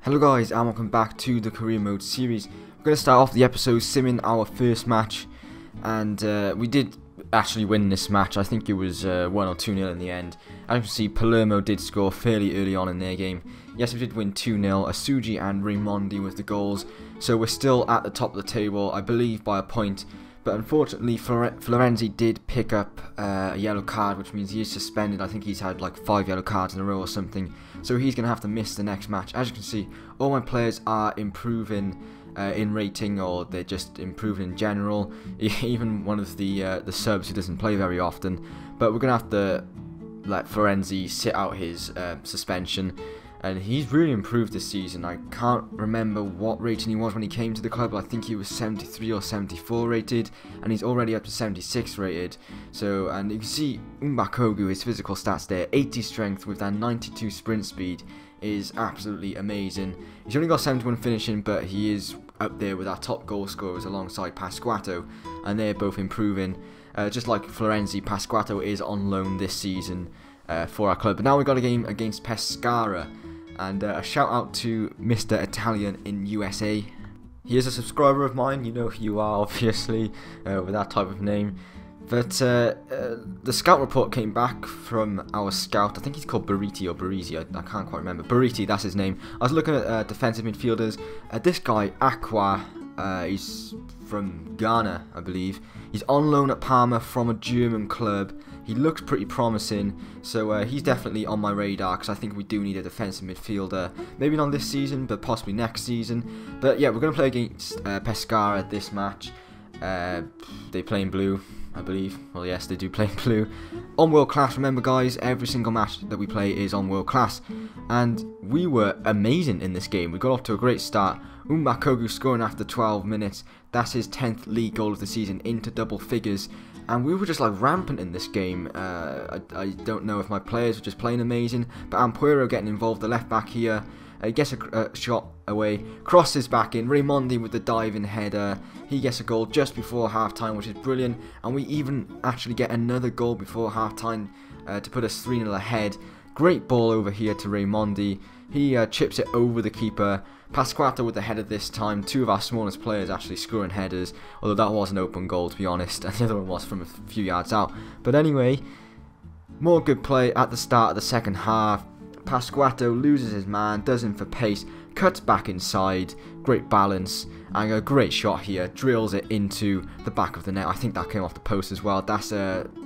Hello guys, and welcome back to the career mode series. We're going to start off the episode simming our first match, and we did actually win this match. I think it was 1 or 2-0 in the end. As you can see, Palermo did score fairly early on in their game. Yes, we did win 2-0, Asuji and Raimondi with the goals, so we're still at the top of the table, I believe by a point. But unfortunately, Florenzi did pick up a yellow card, which means he is suspended. I think he's had like 5 yellow cards in a row or something. So he's going to have to miss the next match. As you can see, all my players are improving in rating, or they're just improving in general. Even one of the subs who doesn't play very often. But we're going to have to let Florenzi sit out his suspension. And he's really improved this season. I can't remember what rating he was when he came to the club. I think he was 73 or 74 rated, and he's already up to 76 rated. So, and you can see Umbakogu, his physical stats there, 80 strength with that 92 sprint speed is absolutely amazing. He's only got 71 finishing, but he is up there with our top goal scorers alongside Pasquato, and they're both improving. Just like Florenzi, Pasquato is on loan this season for our club. But now we've got a game against Pescara. And a shout out to Mr. Italian in USA. He is a subscriber of mine, you know who you are obviously, with that type of name. But the scout report came back from our scout. I think he's called Bariti or Barisi, I can't quite remember. Bariti, that's his name. I was looking at defensive midfielders. This guy, Aqua, he's from Ghana, I believe. He's on loan at Parma from a German club. He looks pretty promising, so he's definitely on my radar because I think we do need a defensive midfielder. Maybe not this season, but possibly next season. But yeah, we're going to play against Pescara this match. They play in blue, I believe. Well, yes, they do play in blue. On world class, remember guys, every single match that we play is on world class. And we were amazing in this game. We got off to a great start. Umbakogu scoring after 12 minutes. That's his 10th league goal of the season, into double figures. And we were just like rampant in this game. I don't know if my players were just playing amazing, but Ampuero getting involved, the left back here. He gets a shot away, crosses back in. Raimondi with the diving header. He gets a goal just before half time, which is brilliant. And we even actually get another goal before half time to put us 3-0 ahead. Great ball over here to Raimondi. He chips it over the keeper. Pasquato with the header this time. 2 of our smallest players actually scoring headers, although that was an open goal to be honest, and the other one was from a few yards out. But anyway, more good play at the start of the second half. Pasquato loses his man, does him for pace, cuts back inside, great balance, and a great shot here, drills it into the back of the net. I think that came off the post as well. That's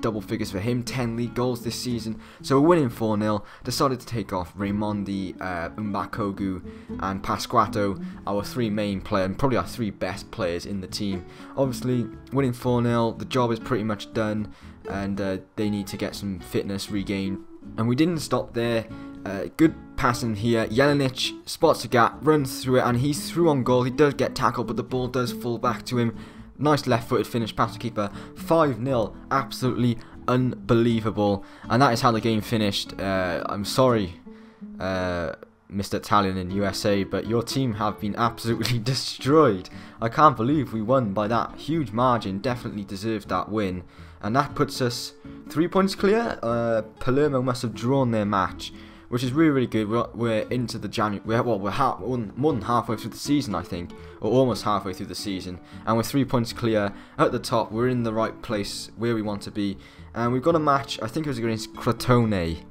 double figures for him, 10 league goals this season. So we're winning 4-0. Decided to take off Raimondi, Umbakogu and Pasquato, our 3 main players, and probably our 3 best players in the team. Obviously, winning 4-0, the job is pretty much done, and they need to get some fitness regained. And we didn't stop there. Good passing here. Jelenic spots a gap, runs through it, and he's through on goal. He does get tackled, but the ball does fall back to him. Nice left-footed finish past the keeper. 5-0. Absolutely unbelievable. And that is how the game finished. I'm sorry, Mr. Italian in USA, but your team have been absolutely destroyed. I can't believe we won by that huge margin. Definitely deserved that win. And that puts us 3 points clear. Palermo must have drawn their match, which is really, really good. We're into the January. We're more than halfway through the season, I think, or almost halfway through the season, and we're 3 points clear at the top. We're in the right place where we want to be, and we've got a match. I think it was against Crotone.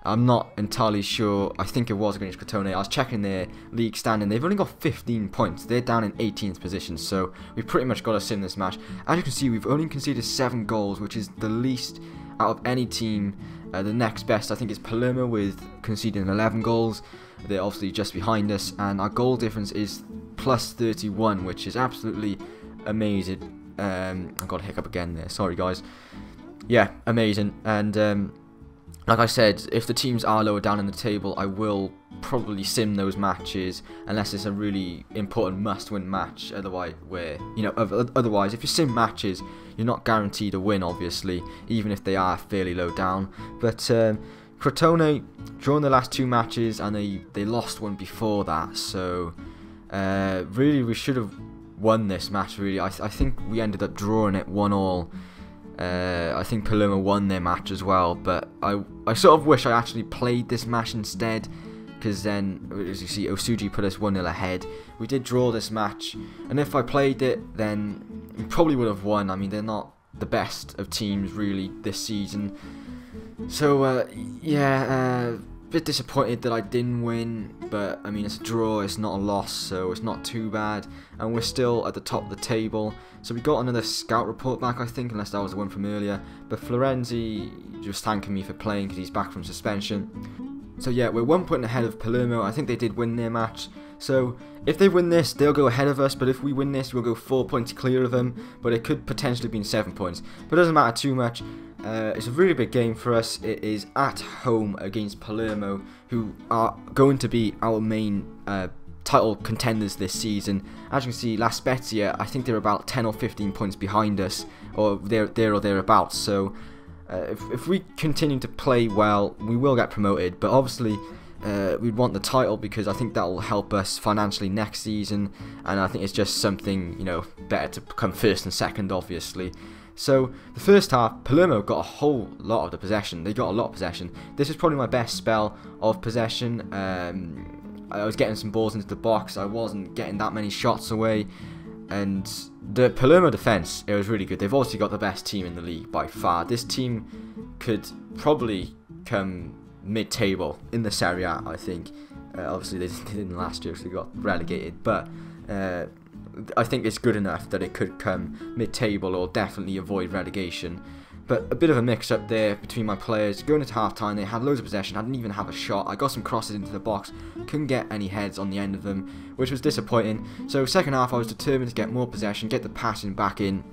I'm not entirely sure. I think it was against Crotone. I was checking their league standing. They've only got 15 points. They're down in 18th position, so we've pretty much got us in this match. As you can see, we've only conceded 7 goals, which is the least out of any team. The next best, I think, is Palermo with conceding 11 goals. They're obviously just behind us, and our goal difference is plus 31, which is absolutely amazing. I've got a hiccup again there. Sorry, guys. Yeah, amazing. And like I said, if the teams are lower down in the table, I will probably sim those matches unless it's a really important must-win match. Otherwise, otherwise, if you sim matches, you're not guaranteed a win, obviously, even if they are fairly low down. But Crotone drawn the last 2 matches, and they lost one before that. So really, we should have won this match. Really, I think we ended up drawing it 1-1. I think Palermo won their match as well, but I sort of wish I actually played this match instead. because then, as you see, Osuji put us 1-0 ahead. We did draw this match, and if I played it, then we probably would have won. I mean, they're not the best of teams really this season. So yeah, bit disappointed that I didn't win, but I mean, it's a draw, it's not a loss, so it's not too bad, and we're still at the top of the table. So we got another scout report back, I think, unless that was the one from earlier, but Florenzi just thanking me for playing because he's back from suspension. So yeah, we're 1 point ahead of Palermo. I think they did win their match, so if they win this, they'll go ahead of us, but if we win this, we'll go 4 points clear of them, but it could potentially be 7 points, but it doesn't matter too much. It's a really big game for us. It is at home against Palermo, who are going to be our main title contenders this season. As you can see, La Spezia, I think they're about 10 or 15 points behind us, or there or thereabouts. So if we continue to play well, we will get promoted, but obviously we'd want the title because I think that will help us financially next season, and I think it's just something, you know, better to come first and second, obviously. So the first half, Palermo got a whole lot of the possession. They got a lot of possession. This is probably my best spell of possession. I was getting some balls into the box. I wasn't getting that many shots away. And the Palermo defense, it was really good. They've obviously got the best team in the league by far. This team could probably come mid-table in the Serie A, I think. Obviously, they didn't last year, so they got relegated. But I think it's good enough that it could come mid-table or definitely avoid relegation. But a bit of a mix-up there between my players. Going into half-time, they had loads of possession. I didn't even have a shot. I got some crosses into the box. Couldn't get any heads on the end of them, which was disappointing. So second half, I was determined to get more possession, get the passing back in.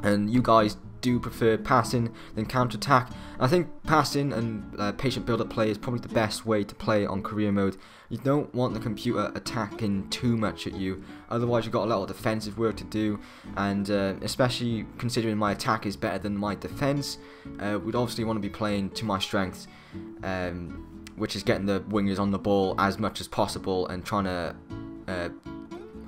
And you guys do prefer passing than counter-attack. I think passing and patient build-up play is probably the best way to play on career mode. You don't want the computer attacking too much at you, otherwise you've got a lot of defensive work to do, and especially considering my attack is better than my defense, we'd obviously want to be playing to my strengths, which is getting the wingers on the ball as much as possible and trying to, I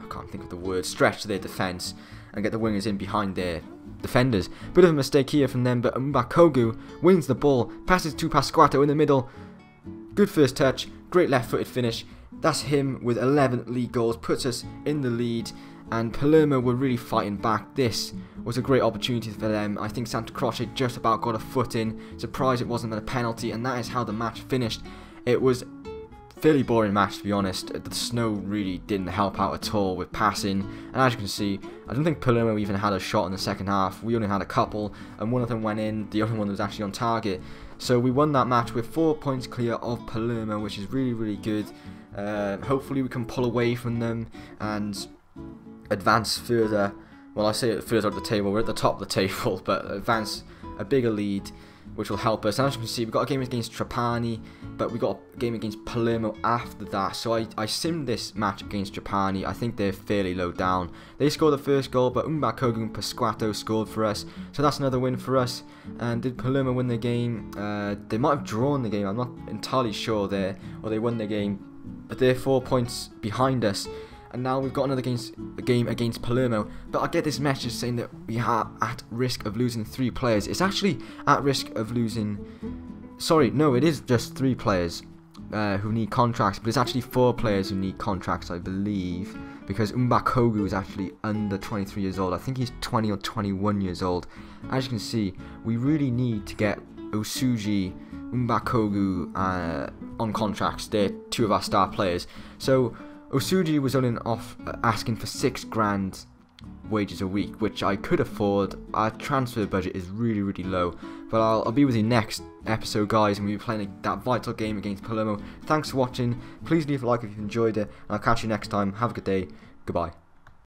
can't think of the word, stretch their defense and get the wingers in behind their defenders. Bit of a mistake here from them, but Mbakogu wins the ball, passes to Pasquato in the middle. Good first touch, great left-footed finish. That's him with 11 league goals, puts us in the lead, and Palermo were really fighting back. This was a great opportunity for them. I think Santa Croce just about got a foot in. Surprised it wasn't a penalty, and that is how the match finished. It was fairly boring match, to be honest. The snow really didn't help out at all with passing, and as you can see, I don't think Palermo even had a shot in the second half. We only had a couple, and one of them went in, the other one was actually on target. So we won that match with 4 points clear of Palermo, which is really, really good. Hopefully we can pull away from them and advance further. Well, I say further up the table, we're at the top of the table, but advance a bigger lead, which will help us. And as you can see, we've got a game against Trapani, but we got a game against Palermo after that. So I simmed this match against Trapani. I think they're fairly low down. They scored the first goal, but Mbakogu and Pasquato scored for us. So that's another win for us. And did Palermo win the game? They might have drawn the game. I'm not entirely sure there, or they won the game. But they're 4 points behind us. And now we've got another game against Palermo. But I get this message saying that we are at risk of losing 3 players. It's actually at risk of losing... Sorry, no, it is just 3 players who need contracts. But it's actually 4 players who need contracts, I believe. Because Mbakogu is actually under 23 years old. I think he's 20 or 21 years old. As you can see, we really need to get Osuji, Mbakogu on contracts. They're 2 of our star players. So... Osuji was only off asking for $6,000 wages a week, which I could afford. Our transfer budget is really, really low. But I'll be with you next episode, guys, and we'll be playing that vital game against Palermo. Thanks for watching. Please leave a like if you enjoyed it, and I'll catch you next time. Have a good day. Goodbye.